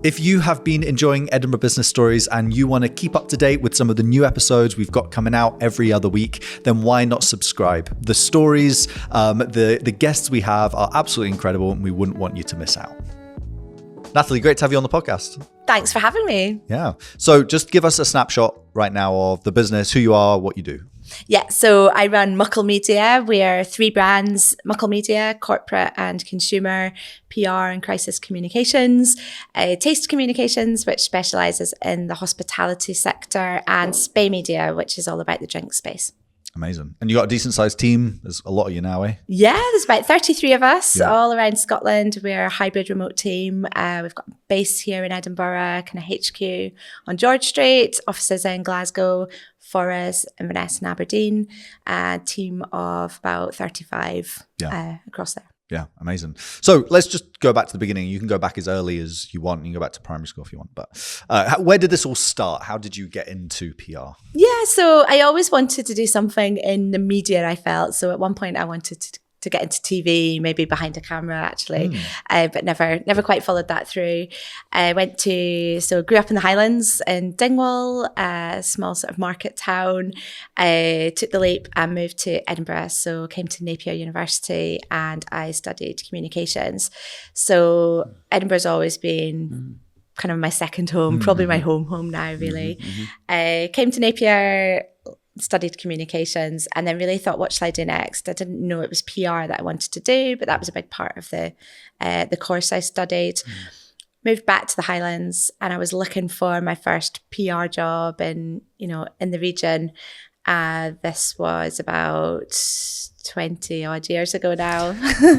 If you have been enjoying Edinburgh Business Stories and you want to keep up to date with some of the new episodes we've got coming out every other week, then why not subscribe? The stories, the guests we have are absolutely incredible and we wouldn't want you to miss out. Nathalie, great to have you on the podcast. Thanks for having me. Yeah. So just give us a snapshot right now of the business, who you are, what you do. Yeah, so I run Muckle Media. We are 3 brands: Muckle Media, corporate and consumer, PR and crisis communications, Taste Communications, which specialises in the hospitality sector, and Spay Media, which is all about the drink space. Amazing. And you got a decent sized team. There's a lot of you now, eh? Yeah, there's about 33 of us all around Scotland. We're a hybrid remote team. We've got a base here in Edinburgh, kind of HQ on George Street, offices in Glasgow, Forres, Inverness and Aberdeen, a team of about 35 across there. Yeah, amazing. So let's just go back to the beginning. You can go back as early as you want. You can go back to primary school if you want. But where did this all start? How did you get into PR? Yeah, so I always wanted to do something in the media, I felt. So at one point I wanted to get into TV, maybe behind a camera actually, but never quite followed that through. I grew up in the Highlands in Dingwall, a small sort of market town. I took the leap and moved to Edinburgh, so came to Napier University and I studied communications. So Edinburgh's always been kind of my second home, probably my home now really. I came to Napier, studied communications, and then really thought, what should I do next? I didn't know it was PR that I wanted to do, but that was a big part of the course I studied. Moved back to the Highlands and I was looking for my first PR job in the region. This was about 20 odd years ago now,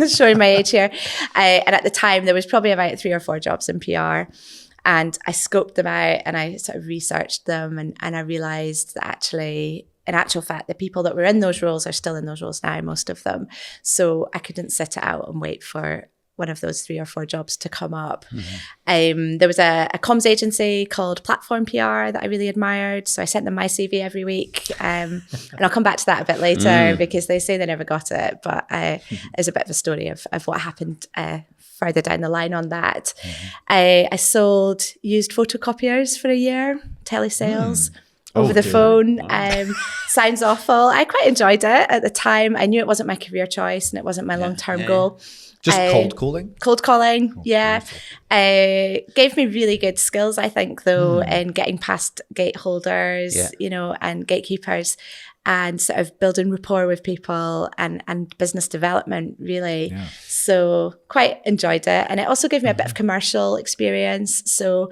showing my age here. And at the time there was probably about 3 or 4 jobs in PR. And I scoped them out and I sort of researched them and I realised that actually, in actual fact, the people that were in those roles are still in those roles now, most of them. So I couldn't sit it out and wait for one of those 3 or 4 jobs to come up. There was a comms agency called Platform PR that I really admired. So I sent them my CV every week. And I'll come back to that a bit later because they say they never got it. But it's a bit of a story of what happened further down the line on that. I sold used photocopiers for a year, telesales. Over the phone. Sounds awful. I quite enjoyed it at the time. I knew it wasn't my career choice and it wasn't my long-term goal. Just cold calling? Cold calling, gave me really good skills, I think, though, in getting past gateholders, and gatekeepers and sort of building rapport with people and business development, really. Yeah. So quite enjoyed it. And it also gave me a bit of commercial experience. So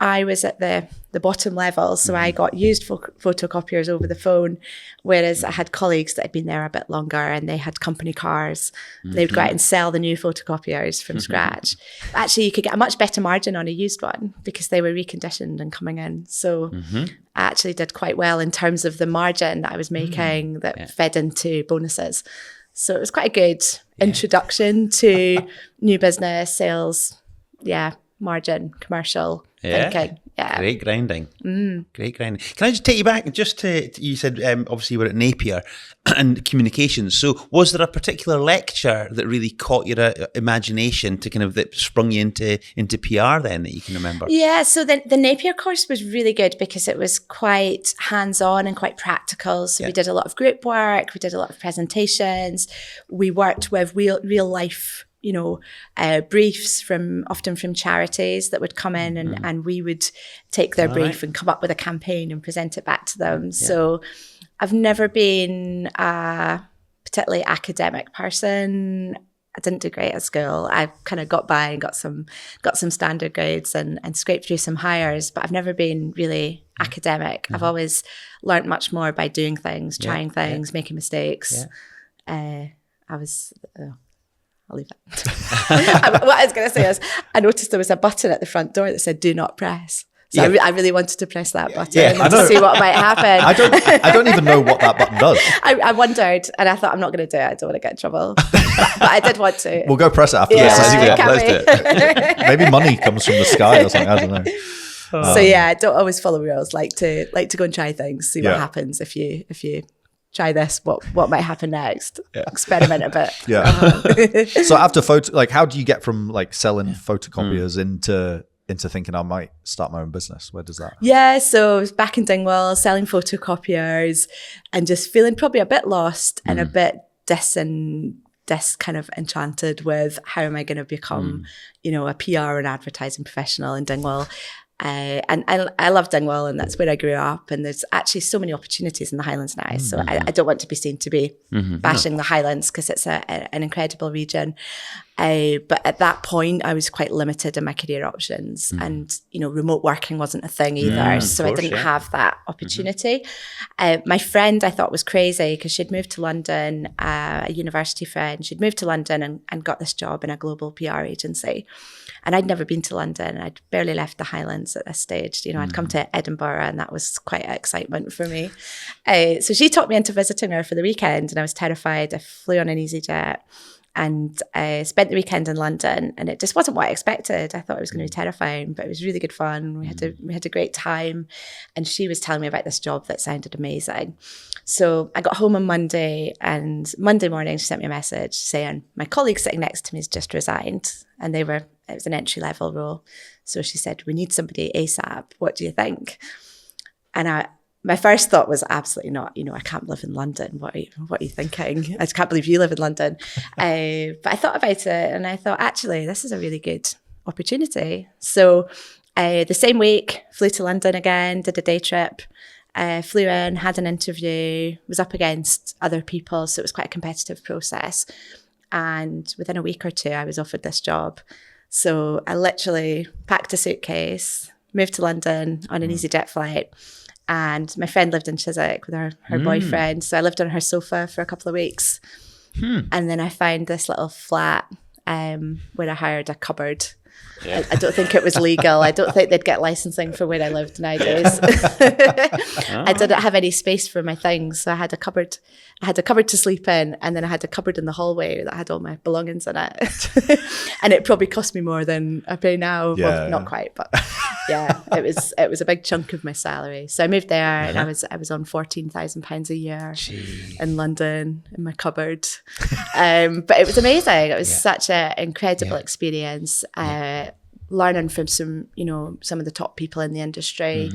I was at the bottom level, so I got used photocopiers over the phone, whereas I had colleagues that had been there a bit longer and they had company cars. They would go out and sell the new photocopiers from scratch. Actually, you could get a much better margin on a used one because they were reconditioned and coming in. So I actually did quite well in terms of the margin that I was making that fed into bonuses. So it was quite a good introduction to new business, sales, margin, commercial thinking. Yeah. Great grinding. Great grinding. Can I just take you back just to you said obviously you were at Napier and communications. So was there a particular lecture that really caught your imagination to kind of that sprung you into PR then that you can remember? Yeah, so the Napier course was really good because it was quite hands-on and quite practical. So we did a lot of group work, we did a lot of presentations, we worked with real life briefs often from charities that would come in and we would take their brief and come up with a campaign and present it back to them. So I've never been a particularly academic person. I didn't do great at school. I kind of got by and got some standard grades and scraped through some hires, but I've never been really academic. I've always learned much more by doing things, trying things, making mistakes. I'll leave it. What I was going to say is I noticed there was a button at the front door that said "Do not press." So I really wanted to press that button to see what might happen. I don't even know what that button does. I wondered and I thought I'm not going to do it. I don't want to get in trouble. But I did want to. We'll go press it after this. Let's do it. Maybe money comes from the sky or something. I don't know. So I don't always follow rules. Like to go and try things, see what happens if you try this, what might happen next. Experiment a bit. So after how do you get from like selling photocopiers into into thinking I might start my own business? Where does that? Yeah, so I was back in Dingwall selling photocopiers and just feeling probably a bit lost and a bit kind of enchanted with how am I going to become, a PR and advertising professional in Dingwall. And I love Dingwall, and that's where I grew up. And there's actually so many opportunities in the Highlands now. So I don't want to be seen to be bashing the Highlands, because it's an incredible region. But at that point, I was quite limited in my career options, and remote working wasn't a thing either. So I didn't have that opportunity. My friend I thought was crazy, because she'd moved to London, a university friend. She'd moved to London and got this job in a global PR agency. And I'd never been to London. I'd barely left the Highlands at this stage. I'd come to Edinburgh, and that was quite an excitement for me. So she talked me into visiting her for the weekend, and I was terrified. I flew on an EasyJet and I spent the weekend in London, and it just wasn't what I expected. I thought it was going to be terrifying, but it was really good fun. We had a great time, and she was telling me about this job that sounded amazing. So I got home on Monday, and Monday morning she sent me a message saying my colleague sitting next to me has just resigned, and it was an entry-level role. So she said, we need somebody ASAP. What do you think? And my first thought was absolutely not. I can't live in London. What are you thinking? I can't believe you live in London. But I thought about it, and I thought, actually, this is a really good opportunity. So the same week, flew to London again, did a day trip, flew in, had an interview, was up against other people. So it was quite a competitive process. And within a week or two, I was offered this job. So I literally packed a suitcase, moved to London on an EasyJet flight. And my friend lived in Chiswick with her boyfriend. So I lived on her sofa for a couple of weeks. And then I found this little flat where I hired a cupboard. Yeah. I don't think it was legal. I don't think they'd get licensing for where I lived nowadays. I didn't have any space for my things. So I had a cupboard. I had a cupboard to sleep in, and then I had a cupboard in the hallway that had all my belongings in it. And it probably cost me more than I pay now. Yeah. Well, not quite, but yeah, it was a big chunk of my salary. So I moved there, and I was on £14,000 a year in London in my cupboard. But it was amazing. It was such an incredible experience. Learning from some of the top people in the industry,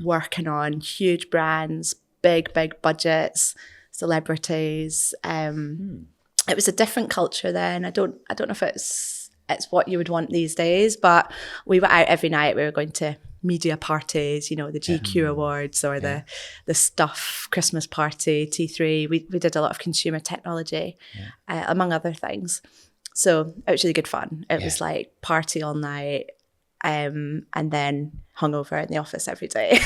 working on huge brands, big budgets, celebrities. It was a different culture then. I don't know if it's what you would want these days, but we were out every night. We were going to media parties, the GQ Awards or the Stuff Christmas party, T3. We did a lot of consumer technology, among other things. So it was really good fun. It was like party all night, and then hungover in the office every day.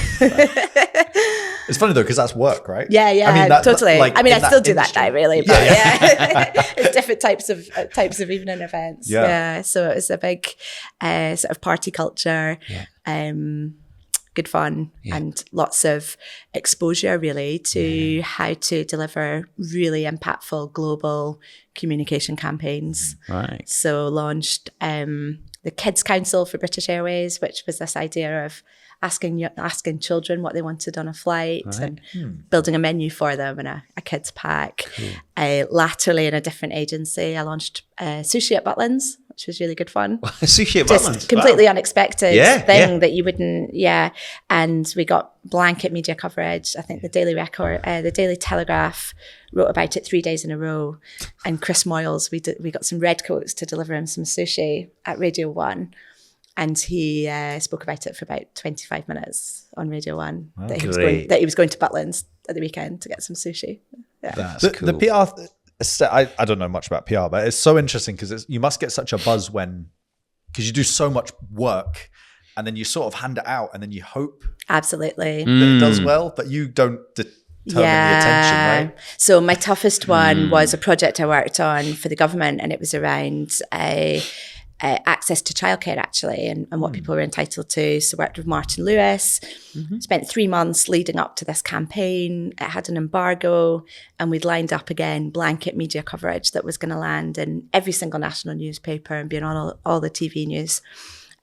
It's funny though, because that's work, right? Yeah, I mean, totally. I still do that now, really, but it's different types of evening events. Yeah. So it was a big sort of party culture. Good fun and lots of exposure really to how to deliver really impactful global communication campaigns. Right. So launched the Kids Council for British Airways, which was this idea of asking children what they wanted on a flight and building a menu for them in a kids pack. Cool. Latterly in a different agency, I launched sushi at Butlins, which was really good fun. Sushi at Just Butlins? completely unexpected thing that you wouldn't, And we got blanket media coverage. I think the Daily Record, the Daily Telegraph wrote about it 3 days in a row. And Chris Moyles, we got some redcoats to deliver him some sushi at Radio 1. And he spoke about it for about 25 minutes on Radio 1, that he was going to Butlins at the weekend to get some sushi. Yeah. That's cool. The PR, I don't know much about PR, but it's so interesting because you must get such a buzz because you do so much work and then you sort of hand it out and then you hope absolutely that it does well, but you don't determine the attention, right? So my toughest one was a project I worked on for the government, and it was around access to childcare actually, and what people were entitled to. So worked with Martin Lewis, spent 3 months leading up to this campaign. It had an embargo, and we'd lined up again blanket media coverage that was going to land in every single national newspaper and be on all the TV news,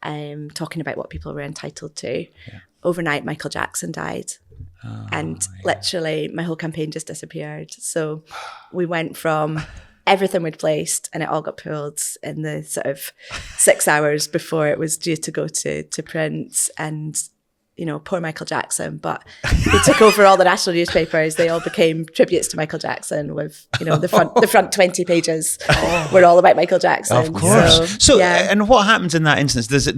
talking about what people were entitled to. Yeah. Overnight, Michael Jackson died. Literally my whole campaign just disappeared. So we went from everything we'd placed, and it all got pulled in the sort of 6 hours before it was due to go to print. And poor Michael Jackson, but he took over all the national newspapers. They all became tributes to Michael Jackson with, the front 20 pages were all about Michael Jackson. Of course. So yeah. And what happens in that instance?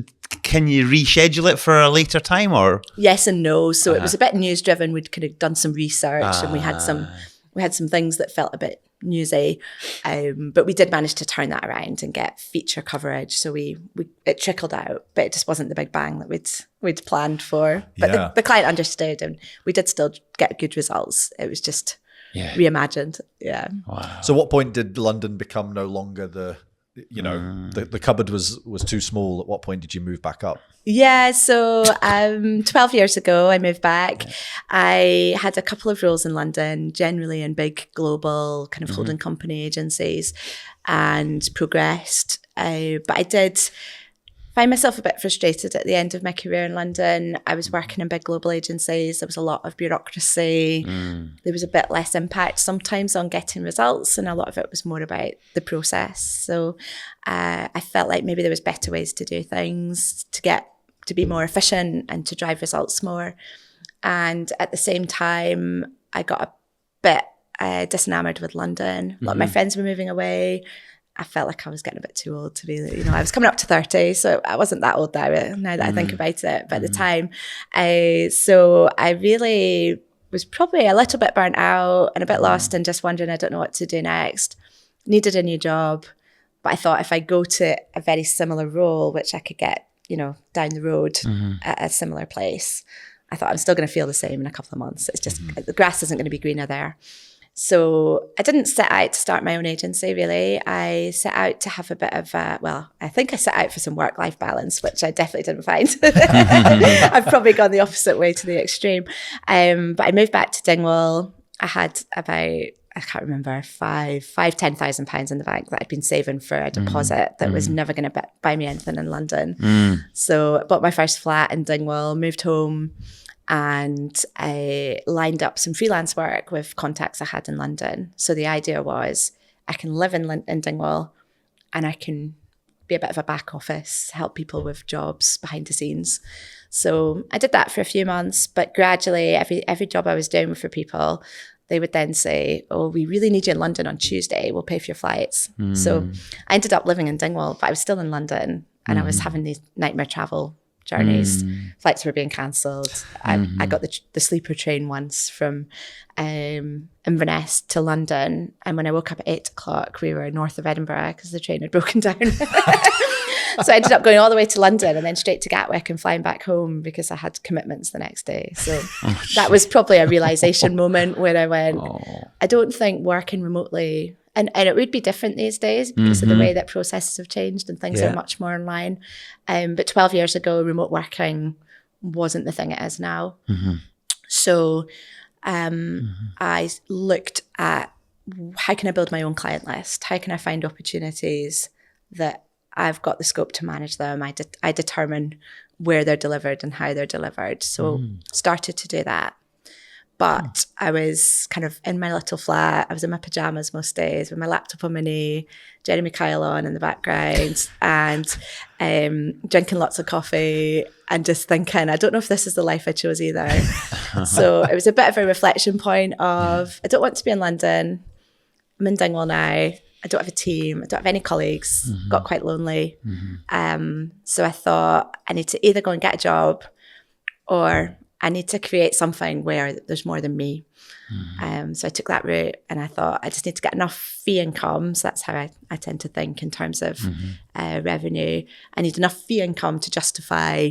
Can you reschedule it for a later time, or? Yes and no. So it was a bit news driven. We'd kind of done some research and we had some things that felt a bit newsy, but we did manage to turn that around and get feature coverage. So it trickled out, but it just wasn't the big bang that we'd planned for. But the client understood, and we did still get good results. It was just reimagined. Yeah. Wow. So, what point did London become no longer the cupboard was too small? At what point did you move back up? Yeah, so 12 years ago, I moved back. I had a couple of roles in London, generally in big global kind of holding company agencies, and progressed. But I did find myself a bit frustrated at the end of my career in London. I was working in big global agencies. There was a lot of bureaucracy. There was a bit less impact sometimes on getting results, and a lot of it was more about the process. So I felt like maybe there was better ways to do things, to be more efficient and to drive results more. And at the same time, I got a bit disenamored with London. A lot of my friends were moving away. I felt like I was getting a bit too old to be, I was coming up to 30, so I wasn't that old now that I think about it. But at the time, so I really was probably a little bit burnt out and a bit lost and just wondering, I don't know what to do next. Needed a new job. But I thought if I go to a very similar role, which I could get, down the road at a similar place, I thought I'm still going to feel the same in a couple of months. It's just the grass isn't going to be greener there. So I didn't set out to start my own agency, really. I set out to have a bit of I think I set out for some work-life balance, which I definitely didn't find. I've probably gone the opposite way to the extreme. But I moved back to Dingwall. I had about, I can't remember, £10,000 in the bank that I'd been saving for a deposit that was never going to buy me anything in London. So I bought my first flat in Dingwall, moved home, and I lined up some freelance work with contacts I had in London. So the idea was I can live in Dingwall and I can be a bit of a back office, help people with jobs behind the scenes. So I did that for a few months, but gradually every job I was doing for people, they would then say, oh, we really need you in London on Tuesday. We'll pay for your flights. So I ended up living in Dingwall, but I was still in London and I was having these nightmare travel journeys. Flights were being cancelled. I got the sleeper train once from Inverness to London, and when I woke up at 8 o'clock, we were north of Edinburgh because the train had broken down. So I ended up going all the way to London and then straight to Gatwick and flying back home because I had commitments the next day. So that was probably a realization moment where I went, I don't think working remotely, and it would be different these days because of the way that processes have changed and things are much more online. But 12 years ago, remote working wasn't the thing it is now. So I looked at how can I build my own client list? How can I find opportunities that I've got the scope to manage them? I determine where they're delivered and how they're delivered. So started to do that. But I was kind of in my little flat. I was in my pajamas most days with my laptop on my knee, Jeremy Kyle on in the background, and drinking lots of coffee and just thinking, I don't know if this is the life I chose either. So it was a bit of a reflection point of, I don't want to be in London. I'm in Dingwall now. I don't have a team. I don't have any colleagues. Got quite lonely. So I thought I need to either go and get a job or I need to create something where there's more than me. So I took that route and I thought I just need to get enough fee income. So that's how I tend to think in terms of revenue. I need enough fee income to justify,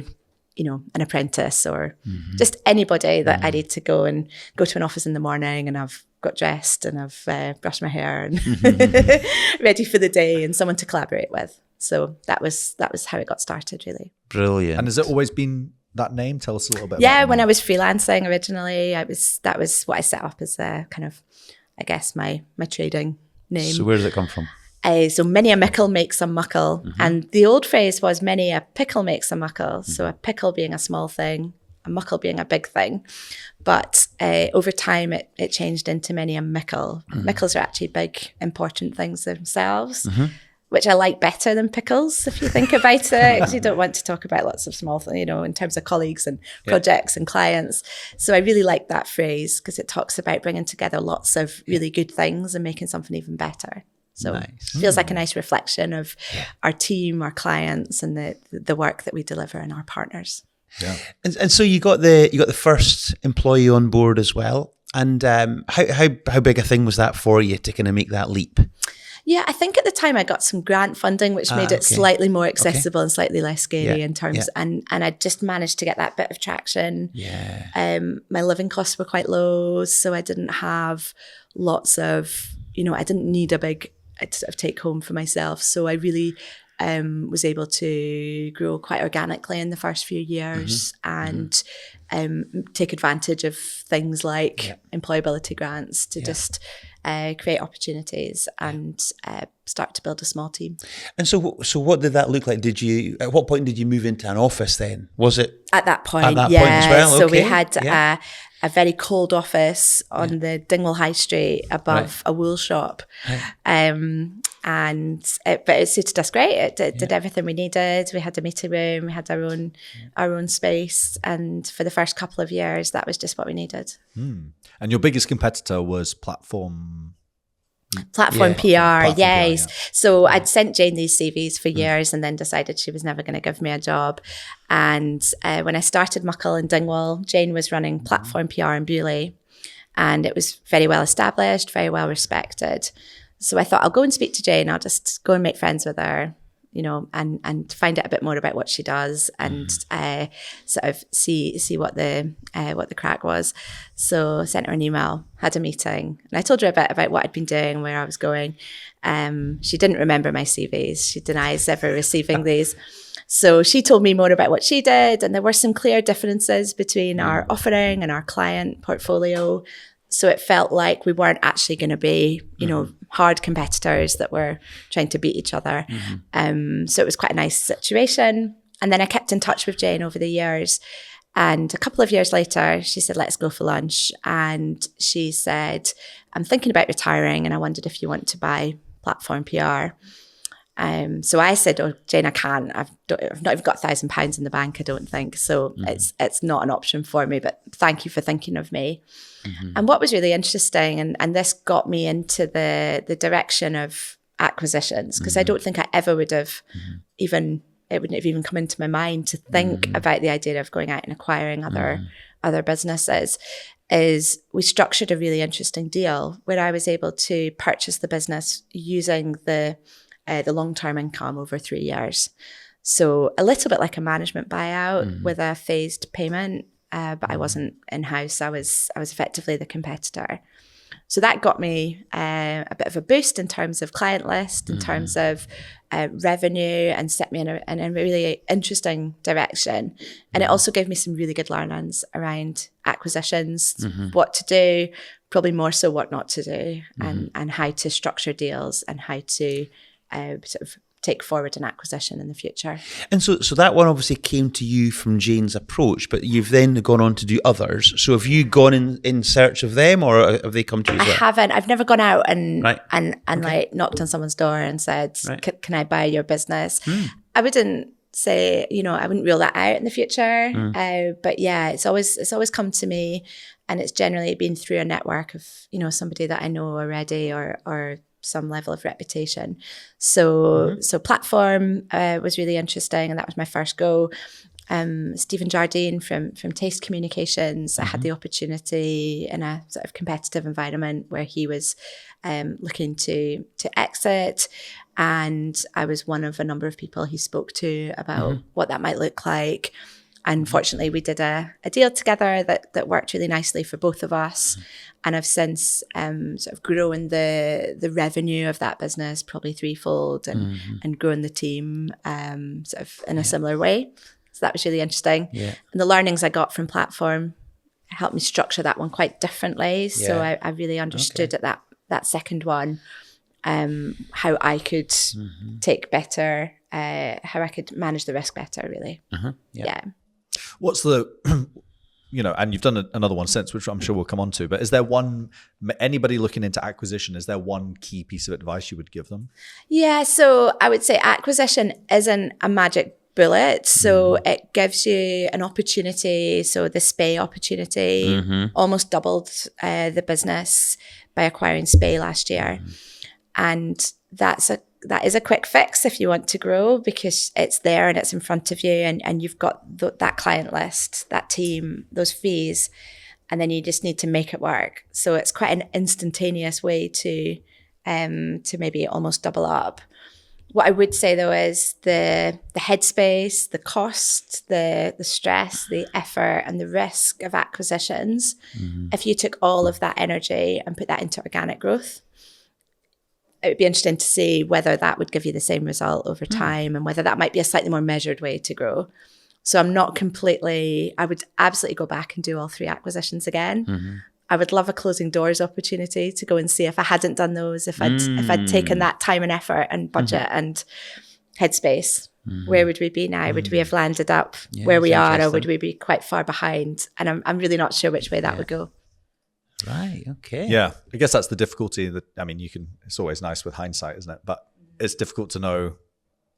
an apprentice or just anybody that I need to go to an office in the morning and I've got dressed and I've brushed my hair and ready for the day and someone to collaborate with. So that was how it got started, really. Brilliant. And has it always been that name? Tell us a little bit. Yeah, about when I was freelancing originally, that was what I set up as a kind of, I guess, my trading name. So where does it come from? So many a mickle makes a muckle. And the old phrase was many a pickle makes a muckle. So a pickle being a small thing muckle being a big thing. But over time, it changed into many a mickle. Mickles are actually big, important things themselves, which I like better than pickles, if you think about it, because you don't want to talk about lots of small things, in terms of colleagues and projects and clients. So I really like that phrase because it talks about bringing together lots of really good things and making something even better. So it feels like a nice reflection of our team, our clients, and the work that we deliver and our partners. Yeah. And so you got the first employee on board as well. And how big a thing was that for you to kind of make that leap? Yeah, I think at the time I got some grant funding, which made it slightly more accessible and slightly less scary in terms, and I just managed to get that bit of traction. Yeah. My living costs were quite low, so I didn't have lots of, I didn't need a big sort of take home for myself. So I really was able to grow quite organically in the first few years and take advantage of things like employability grants to just create opportunities and start to build a small team. And so what did that look like? At what point did you move into an office then? Was it? At that point, point as well? So we had a very cold office on the Dingwall High Street above a wool shop. But it suited us great. It did everything we needed. We had a meeting room, we had our own space, and for the first couple of years, that was just what we needed. And your biggest competitor was Platform PR, yes. So I'd sent Jane these CVs for years and then decided she was never going to give me a job. And when I started Muckle in Dingwall, Jane was running Platform PR in Beaulieu, and it was very well established, very well respected. So I thought, I'll go and speak to Jane. I'll just go and make friends with her, and find out a bit more about what she does and sort of see what the crack was. So I sent her an email, had a meeting, and I told her a bit about what I'd been doing, where I was going. She didn't remember my CVs. She denies ever receiving these. So she told me more about what she did, and there were some clear differences between our offering and our client portfolio. So it felt like we weren't actually going to be, hard competitors that were trying to beat each other. So it was quite a nice situation. And then I kept in touch with Jane over the years. And a couple of years later, she said, let's go for lunch. And she said, I'm thinking about retiring and I wondered if you want to buy Platform PR. So I said, oh, Jane, I can't. I've not even got £1,000 in the bank, I don't think. So it's not an option for me, but thank you for thinking of me. And what was really interesting, and this got me into the direction of acquisitions, because I don't think I ever would have it wouldn't have even come into my mind to think about the idea of going out and acquiring other businesses, is we structured a really interesting deal where I was able to purchase the business using the long-term income over 3 years. So a little bit like a management buyout with a phased payment, but I wasn't in-house. I was effectively the competitor. So that got me a bit of a boost in terms of client list, in terms of revenue, and set me in a really interesting direction. And it also gave me some really good learnings around acquisitions, what to do, probably more so what not to do, and how to structure deals and how to sort of take forward an acquisition in the future. And so that one obviously came to you from Jane's approach, but you've then gone on to do others. So have you gone in search of them, or have they come to you? I haven't. I've never gone out and like knocked on someone's door and said, can I buy your business? I wouldn't say, I wouldn't rule that out in the future. But yeah, it's always come to me, and it's generally been through a network of, somebody that I know already or some level of reputation. So Platform was really interesting, and that was my first go. Stephen Jardine from Taste Communications, I had the opportunity in a sort of competitive environment where he was looking to exit, and I was one of a number of people he spoke to about what that might look like. And fortunately, we did a deal together that worked really nicely for both of us. And I've since sort of grown the revenue of that business probably threefold, and grown the team sort of in a similar way. So that was really interesting. Yeah. And the learnings I got from Platform helped me structure that one quite differently. Yeah. So I really understood at that second one how I could take better, how I could manage the risk better, really. Yeah. What's the and you've done another one since, which I'm sure we'll come on to, but is there anybody looking into acquisition, is there one key piece of advice you would give them? Yeah, so I would say acquisition isn't a magic bullet. So it gives you an opportunity. So the Spay opportunity almost doubled the business by acquiring Spay last year. And that is a quick fix if you want to grow, because it's there and it's in front of you, and you've got that client list, that team, those fees, and then you just need to make it work. So it's quite an instantaneous way to maybe almost double up. What I would say though is the headspace, the cost, the stress, the effort, and the risk of acquisitions. If you took all of that energy and put that into organic growth, it would be interesting to see whether that would give you the same result over time, and whether that might be a slightly more measured way to grow. So I would absolutely go back and do all 3 acquisitions again. I would love a closing doors opportunity to go and see if I hadn't done those, if I'd taken that time and effort and budget and headspace, where would we be now? Would we have landed up where we are, or would we be quite far behind? And I'm really not sure which way that would go. Right. Okay. Yeah. I guess that's the difficulty it's always nice with hindsight, isn't it? But it's difficult to know.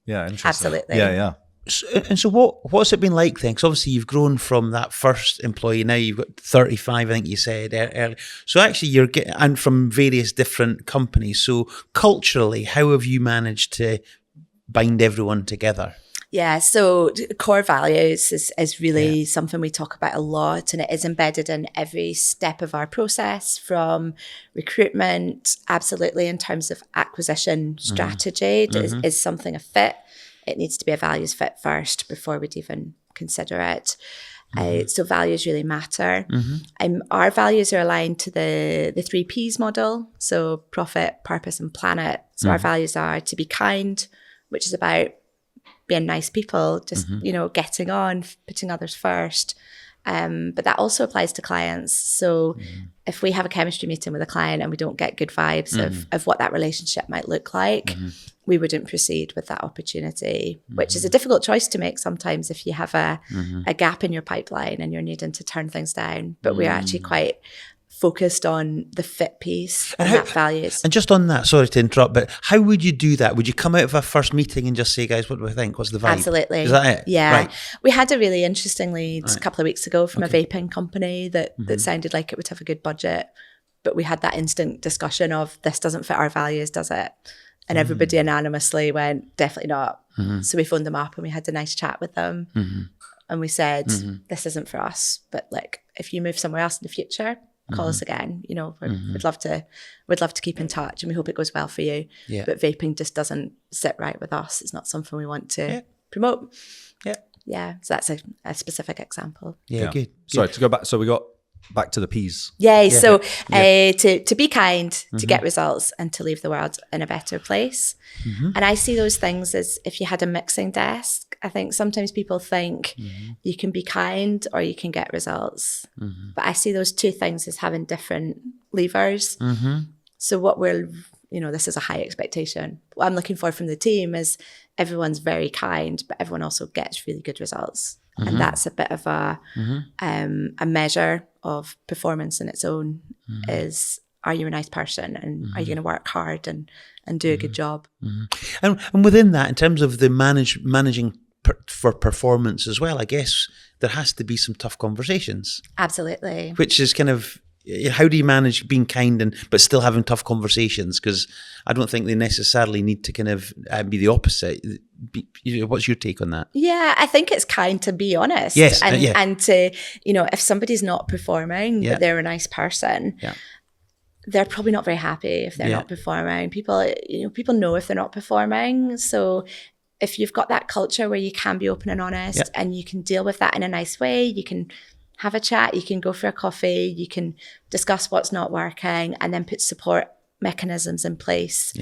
Yeah. Interesting. Absolutely. Yeah. So what's it been like then? Because obviously you've grown from that first employee, now you've got 35, I think you said earlier. So actually and from various different companies. So culturally, how have you managed to bind everyone together? Yeah, so core values is really something we talk about a lot, and it is embedded in every step of our process, from recruitment, absolutely, in terms of acquisition strategy. Is something a fit? It needs to be a values fit first before we'd even consider it. So values really matter. Our values are aligned to the 3 Ps model, so profit, purpose, and planet. So our values are to be kind, which is about being nice people, just, getting on, putting others first. But that also applies to clients. So if we have a chemistry meeting with a client and we don't get good vibes of what that relationship might look like, we wouldn't proceed with that opportunity, which is a difficult choice to make sometimes if you have a gap in your pipeline and you're needing to turn things down. But we're actually quite focused on the fit piece and that values. And just on that, sorry to interrupt, but how would you do that? Would you come out of a first meeting and just say, guys, what do we think? What's the vibe? Absolutely. Is that it? Yeah. Right. We had a really interesting lead a couple of weeks ago from a vaping company that sounded like it would have a good budget, but we had that instant discussion of, this doesn't fit our values, does it? And everybody anonymously went, definitely not. So we phoned them up and we had a nice chat with them. And we said, this isn't for us, but if you move somewhere else in the future, call us again. We'd love to keep in touch, and we hope it goes well for you. But vaping just doesn't sit right with us. It's not something we want to promote. So that's a specific example. Good. Sorry, to go back, so we got back to the Ps. To be kind, to get results, and to leave the world in a better place. And I see those things as, if you had a mixing desk, I think sometimes people think you can be kind or you can get results. But I see those 2 things as having different levers. So this is a high expectation. What I'm looking for from the team is everyone's very kind, but everyone also gets really good results. And that's a bit of a measure of performance in its own, is, are you a nice person, and are you going to work hard and do a good job? And within that, in terms of the managing for performance as well, I guess there has to be some tough conversations. Absolutely. Which is kind of, how do you manage being kind but still having tough conversations? Because I don't think they necessarily need to kind of be the opposite. What's your take on that? Yeah, I think it's kind to be honest. Yes, and to, if somebody's not performing, but they're a nice person, they're probably not very happy if they're not performing. People know if they're not performing. So if you've got that culture where you can be open and honest, and you can deal with that in a nice way, you can have a chat, you can go for a coffee, you can discuss what's not working, and then put support mechanisms in place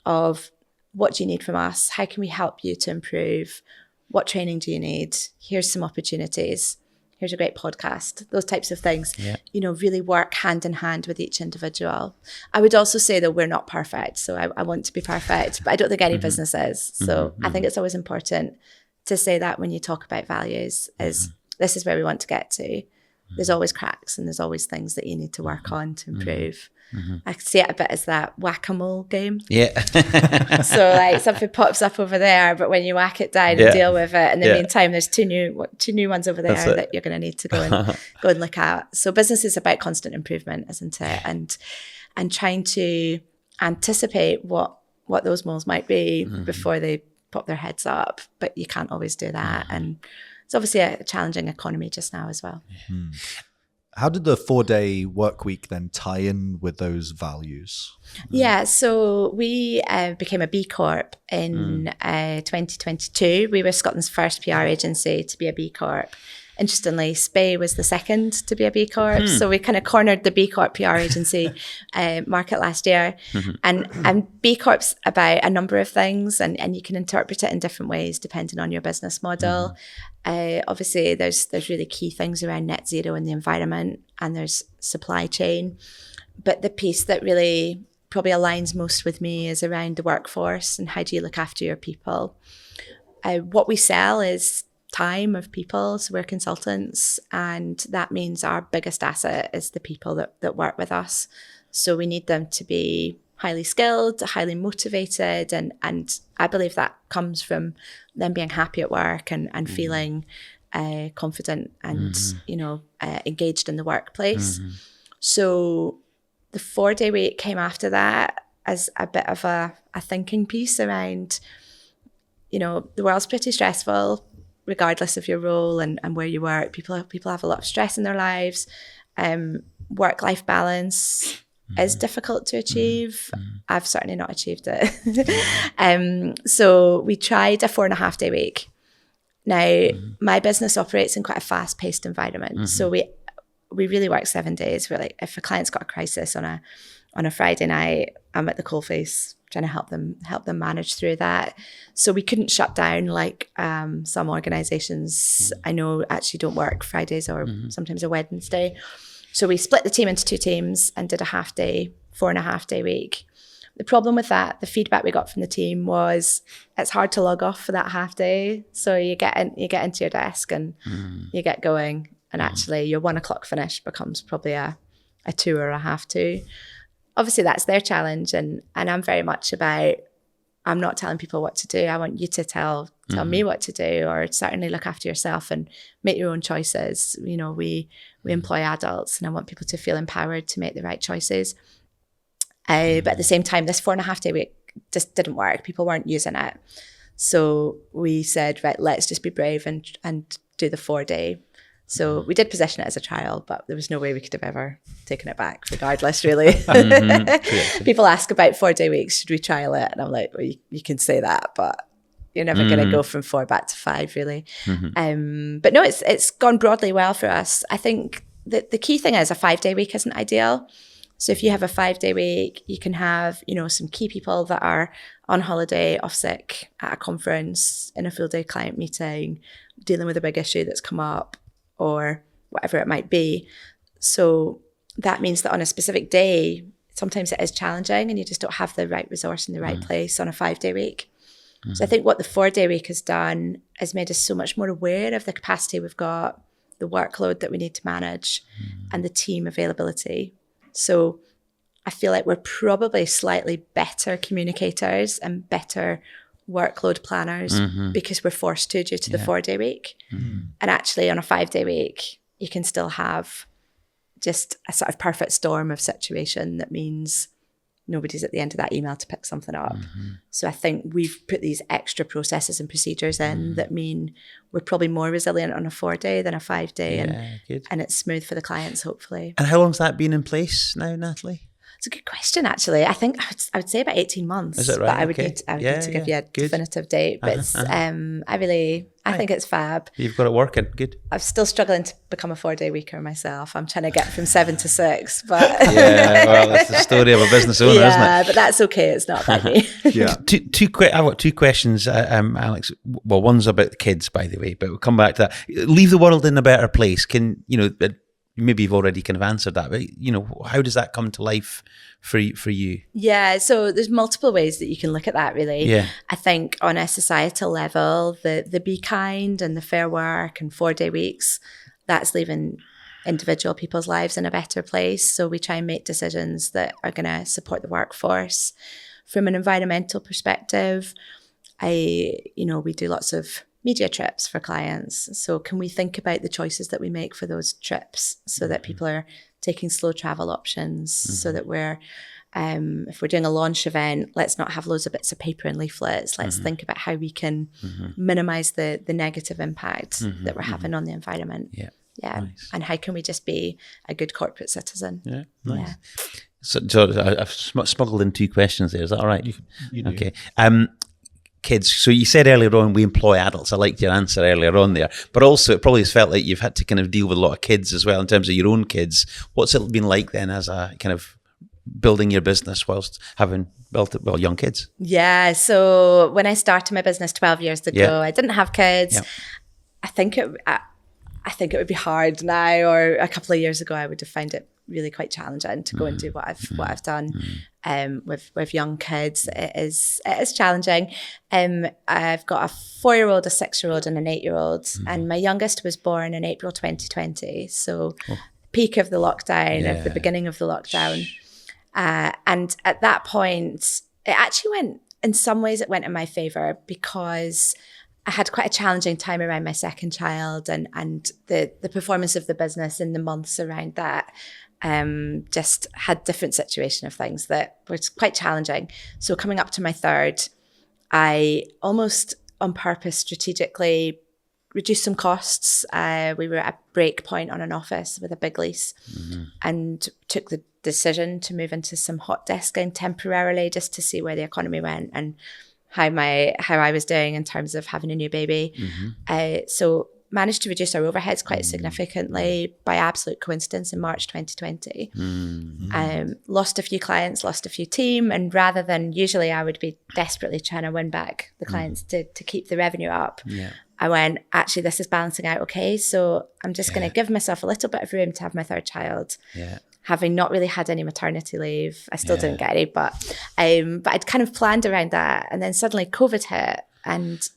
of, what do you need from us? How can we help you to improve? What training do you need? Here's some opportunities. Here's a great podcast. Those types of things, really work hand in hand with each individual. I would also say that we're not perfect. So I want to be perfect, but I don't think any business is. So I think it's always important to say that when you talk about values, is this is where we want to get to. there's always cracks and there's always things that you need to work on to improve. I see it a bit as that whack-a-mole game. Yeah. So like something pops up over there, but when you whack it down and deal with it, in the meantime, there's two new ones over there that you're going to need to go and look at. So business is about constant improvement, isn't it? And trying to anticipate what those moles might be before they pop their heads up, but you can't always do that. And it's obviously a challenging economy just now as well. How did the 4-day work week then tie in with those values? Yeah, so we became a B Corp in 2022. We were Scotland's first PR agency to be a B Corp. Interestingly, Spey was the second to be a B Corp. So we kind of cornered the B Corp PR agency market last year. And B Corp's about a number of things, and you can interpret it in different ways depending on your business model. Obviously, there's really key things around net zero and the environment, and there's supply chain. But the piece that really probably aligns most with me is around the workforce and how do you look after your people. What we sell is time of people, so we're consultants, and that means our biggest asset is the people that work with us. So we need them to be highly skilled, highly motivated, and I believe that comes from them being happy at work and feeling confident and engaged in the workplace. So the 4-day week came after that as a bit of a thinking piece around, the world's pretty stressful regardless of your role and where you work. People have a lot of stress in their lives. Work-life balance is difficult to achieve. I've certainly not achieved it. So we tried a 4.5-day week. Now, my business operates in quite a fast-paced environment. So we really work 7 days. We're like, if a client's got a crisis on a Friday night, I'm at the coalface trying to help them manage through that. So we couldn't shut down like some organizations I know actually don't work Fridays or sometimes a Wednesday. So we split the team into 2 teams and did a 4.5-day week. The problem with that, the feedback we got from the team was it's hard to log off for that half day. So you get into your desk and you get going, and actually your 1 o'clock finish becomes probably a 2 or a half 2. Obviously that's their challenge, and I'm very much about, I'm not telling people what to do. I want you to tell me what to do, or certainly look after yourself and make your own choices. We employ adults, and I want people to feel empowered to make the right choices. But at the same time, this 4.5-day week just didn't work. People weren't using it. So we said, right, let's just be brave and do the 4-day. So we did position it as a trial, but there was no way we could have ever taken it back, regardless, really. People ask about 4-day weeks, should we trial it? And I'm like, well, you can say that, but you're never going to go from 4 back to 5, really. But no, it's gone broadly well for us. I think that the key thing is a 5-day week isn't ideal. So if you have a 5-day week, you can have, some key people that are on holiday, off sick, at a conference, in a full-day client meeting, dealing with a big issue that's come up, or whatever it might be. So that means that on a specific day, sometimes it is challenging and you just don't have the right resource in the right place on a 5-day week. So I think what the 4-day week has done is made us so much more aware of the capacity we've got, the workload that we need to manage, and the team availability. So I feel like we're probably slightly better communicators and better workload planners because we're forced to due to the 4-day week. And actually on a 5-day week, you can still have just a sort of perfect storm of situation that means nobody's at the end of that email to pick something up. So I think we've put these extra processes and procedures in that mean we're probably more resilient on a 4-day than a 5-day, and it's smooth for the clients, hopefully. And how long's that been in place now, Nathalie? It's a good question, actually. I think I would say about 18 months. Is it right? But I would need to give you a definitive date. But I think it's fab. You've got it working. Good. I'm still struggling to become a 4-day weeker myself. I'm trying to get from 7 to 6. But that's the story of a business owner, isn't it? Yeah, but that's okay. It's not about me. I've got 2 questions, Alex. Well, one's about the kids, by the way, but we'll come back to that. Leave the world in a better place. Maybe you've already kind of answered that, but how does that come to life for you? Yeah, so there's multiple ways that you can look at that, really. Yeah. I think on a societal level, the Be Kind and the Fair Work and 4-day weeks, that's leaving individual people's lives in a better place. So we try and make decisions that are going to support the workforce. From an environmental perspective, we do lots of media trips for clients. So can we think about the choices that we make for those trips so that people are taking slow travel options, so that we're, if we're doing a launch event, let's not have loads of bits of paper and leaflets. Let's think about how we can minimize the negative impact that we're having on the environment. Yeah. Nice. And how can we just be a good corporate citizen? Yeah, nice. Yeah. So I've smuggled in 2 questions there. Is that all right? You do. Okay. Kids. So you said earlier on we employ adults. I liked your answer earlier on there. But also it probably has felt like you've had to kind of deal with a lot of kids as well in terms of your own kids. What's it been like then as a kind of building your business whilst having built it, young kids? Yeah. So when I started my business 12 years ago, I didn't have kids. Yeah. I think it would be hard now, or a couple of years ago, I would have found it really quite challenging to go and do what I've done with young kids. It is challenging. I've got a 4-year-old, a 6-year-old, and an 8-year-old, and my youngest was born in April 2020. So peak of the lockdown, of the beginning of the lockdown, and at that point, it actually went. In some ways, it went in my favor because I had quite a challenging time around my second child, and the performance of the business in the months around that just had different situation of things that was quite challenging. So coming up to my third, I almost on purpose strategically reduced some costs. We were at a break point on an office with a big lease and took the decision to move into some hot desking temporarily just to see where the economy went and how I was doing in terms of having a new baby. So managed to reduce our overheads quite significantly by absolute coincidence in March 2020. Lost a few clients, lost a few team, and rather than usually I would be desperately trying to win back the clients to keep the revenue up, I went, actually this is balancing out okay, so I'm just going to give myself a little bit of room to have my third child. Having not really had any maternity leave, I still didn't get any, but I'd kind of planned around that, and then suddenly COVID hit. And,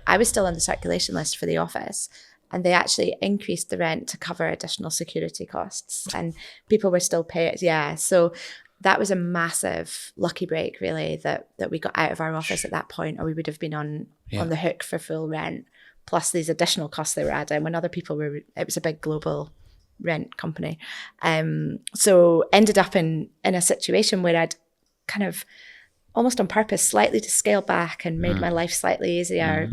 I was still on the circulation list for the office, and they actually increased the rent to cover additional security costs, and people were still paying. Yeah. So that was a massive lucky break, really, that we got out of our office at that point, or we would have been on the hook for full rent, plus these additional costs they were adding when other people were, it was a big global rent company. So ended up in a situation where I'd kind of almost on purpose slightly to scale back and made my life slightly easier.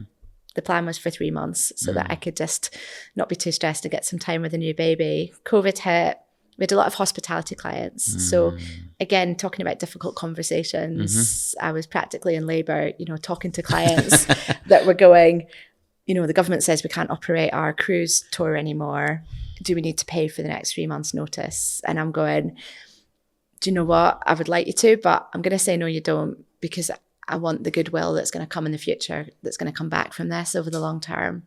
The plan was for 3 months so that I could just not be too stressed to get some time with a new baby. COVID hit. We had a lot of hospitality clients. So again, talking about difficult conversations, I was practically in labor, talking to clients that were going, the government says we can't operate our cruise tour anymore. Do we need to pay for the next 3 months' notice? And I'm going, do you know what? I would like you to, but I'm going to say no, you don't, because I want the goodwill that's going to come in the future, that's going to come back from this over the long term.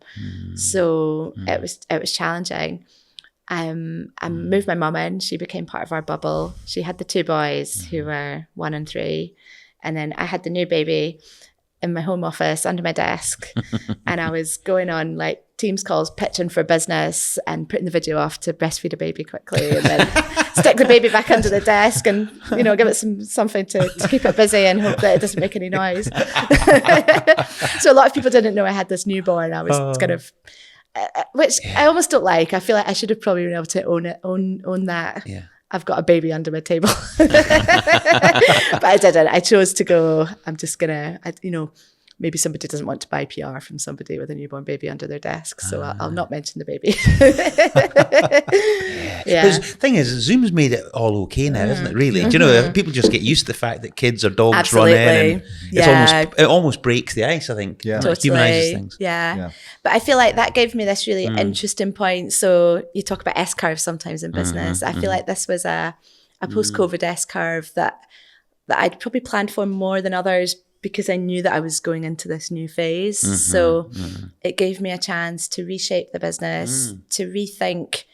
So it was challenging. I moved my mum in. She became part of our bubble. She had the 2 boys who were 1 and 3. And then I had the new baby in my home office under my desk. And I was going on like Teams calls, pitching for business and putting the video off to breastfeed a baby quickly and then stick the baby back under the desk and, give it something to keep it busy and hope that it doesn't make any noise. So a lot of people didn't know I had this newborn. I was kind of, which I almost don't like. I feel like I should have probably been able to own that. Yeah. I've got a baby under my table. But I didn't. I chose to go, I'm just going to, maybe somebody doesn't want to buy PR from somebody with a newborn baby under their desk. So I'll not mention the baby. Yeah. But the thing is, Zoom's made it all okay now, isn't it, really? Do you know, people just get used to the fact that kids or dogs run in. And it almost breaks the ice, I think. Yeah. Totally. It humanises things. Yeah. But I feel like that gave me this really interesting point. So you talk about S-curves sometimes in business. I feel like this was a post-COVID S-curve that I'd probably planned for more than others, because I knew that I was going into this new phase. So it gave me a chance to reshape the business, to rethink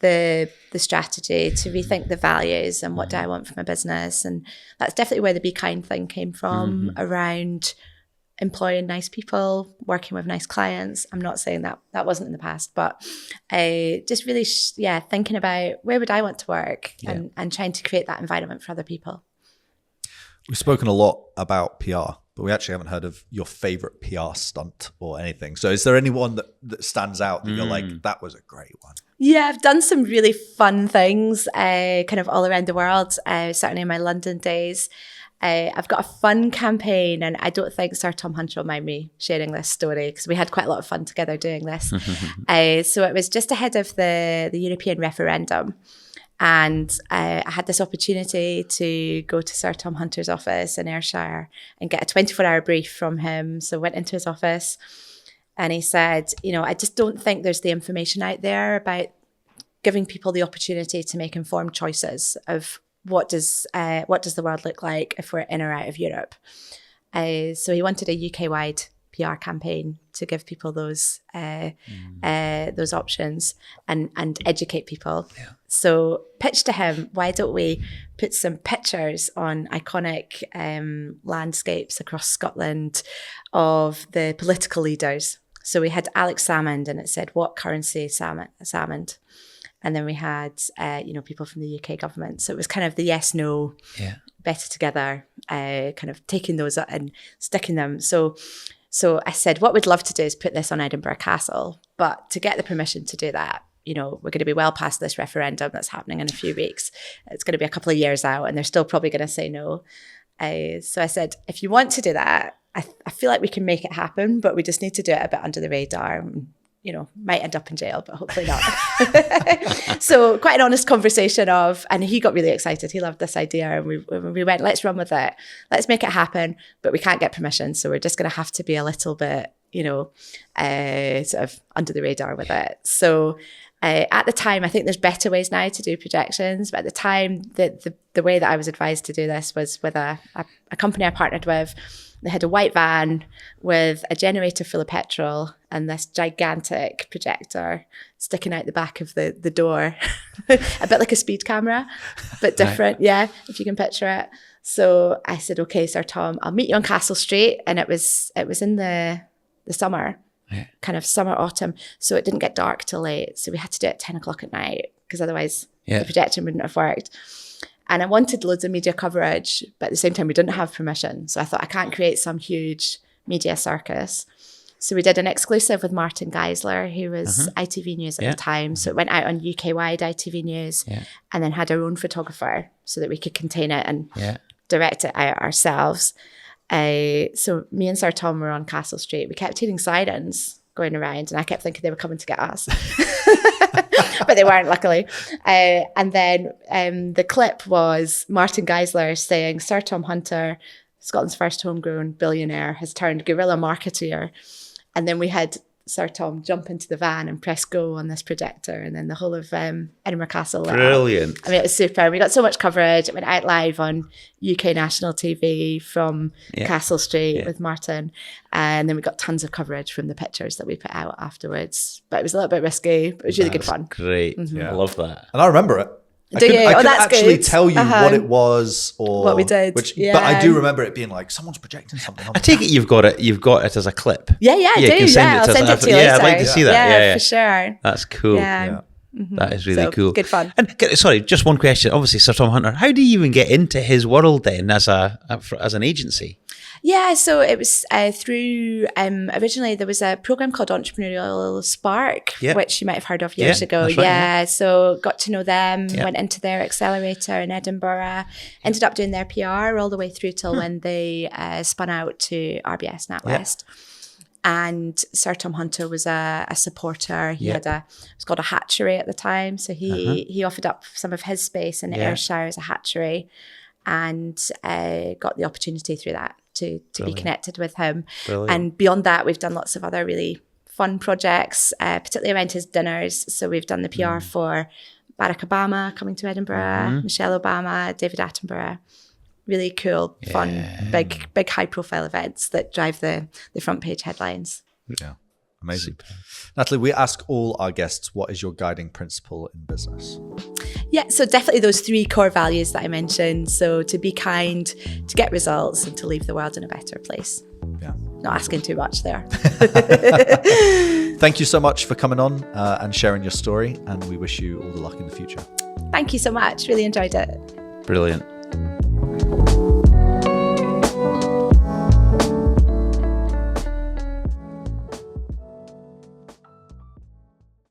the strategy, to rethink the values and what do I want from a business. And that's definitely where the Be Kind thing came from, around employing nice people, working with nice clients. I'm not saying that wasn't in the past, but just really, thinking about where would I want to work and trying to create that environment for other people. We've spoken a lot about PR, but we actually haven't heard of your favorite PR stunt or anything. So is there anyone that stands out that you're like, that was a great one? Yeah, I've done some really fun things kind of all around the world, certainly in my London days. I've got a fun campaign, and I don't think Sir Tom Hunter will mind me sharing this story because we had quite a lot of fun together doing this. So it was just ahead of the European referendum, and I had this opportunity to go to Sir Tom Hunter's office in Ayrshire and get a 24-hour brief from him. So I went into his office and he said, I just don't think there's the information out there about giving people the opportunity to make informed choices of what does the world look like if we're in or out of Europe. So he wanted a UK-wide PR campaign to give people those options and educate people. Yeah. So pitched to him, why don't we put some pictures on iconic landscapes across Scotland of the political leaders. So we had Alex Salmond, and it said, what currency Salmond? And then we had, people from the UK government. So it was kind of the yes, no, better together, kind of taking those and sticking them. So I said, what we'd love to do is put this on Edinburgh Castle. But to get the permission to do that, we're going to be well past this referendum that's happening in a few weeks. It's going to be a couple of years out, and they're still probably going to say no. So I said, if you want to do that, I feel like we can make it happen, but we just need to do it a bit under the radar. Might end up in jail, but hopefully not. So quite an honest conversation and he got really excited. He loved this idea, and we went, let's run with it. Let's make it happen, but we can't get permission. So we're just going to have to be a little bit, sort of under the radar with it. So at the time, I think there's better ways now to do projections, but at the time, the way that I was advised to do this was with a company I partnered with. They had a white van with a generator full of petrol and this gigantic projector sticking out the back of the door, a bit like a speed camera, but different. Right. Yeah, if you can picture it. So I said, okay, Sir Tom, I'll meet you on Castle Street. And it was in the summer, kind of summer, autumn. So it didn't get dark till late. So we had to do it at 10 o'clock at night because otherwise the projector wouldn't have worked. And I wanted loads of media coverage, but at the same time, we didn't have permission. So I thought I can't create some huge media circus. So we did an exclusive with Martin Geisler, who was ITV News at the time. So it went out on UK-wide ITV News and then had our own photographer so that we could contain it and direct it out ourselves. So me and Sir Tom were on Castle Street. We kept hearing sirens going around, and I kept thinking they were coming to get us. But they weren't, luckily. And then the clip was Martin Geisler saying, Sir Tom Hunter, Scotland's first homegrown billionaire, has turned guerrilla marketeer. And then we had Sir Tom jump into the van and press go on this projector, and then the whole of Edinburgh Castle lit up. Brilliant. I mean, it was super. We got so much coverage. It went out live on UK national TV from Castle Street with Martin. And then we got tons of coverage from the pictures that we put out afterwards. But it was a little bit risky, but it was really good fun. Great. I love that. And I remember it. I couldn't actually tell you what it was or what we did. But I do remember it being like someone's projecting something on I take it you've got it as a clip. Yeah, I do. I'll send it to you later. I'd like to see that. Yeah, for sure. That's cool. Yeah. That is really cool. Good fun. And sorry, just one question. Obviously, Sir Tom Hunter, how do you even get into his world then as an agency? Yeah, so it was through, originally there was a program called Entrepreneurial Spark, which you might have heard of years ago. Right, so got to know them, went into their accelerator in Edinburgh, ended up doing their PR all the way through till when they spun out to RBS NatWest. And Sir Tom Hunter was a supporter. He had it was called a hatchery at the time. So he offered up some of his space in Ayrshire as a hatchery, and got the opportunity through that to be connected with him. Brilliant. And beyond that, we've done lots of other really fun projects, particularly around his dinners. So we've done the PR for Barack Obama coming to Edinburgh, Michelle Obama, David Attenborough. Really cool, fun, big high profile events that drive the front page headlines. Yeah, amazing. Super. Nathalie, we ask all our guests, what is your guiding principle in business? Yeah, so definitely those 3 core values that I mentioned. So to be kind, to get results, and to leave the world in a better place. Yeah. not asking too much there. Thank you so much for coming on and sharing your story, and we wish you all the luck in the future. Thank you so much. Really enjoyed it. Brilliant.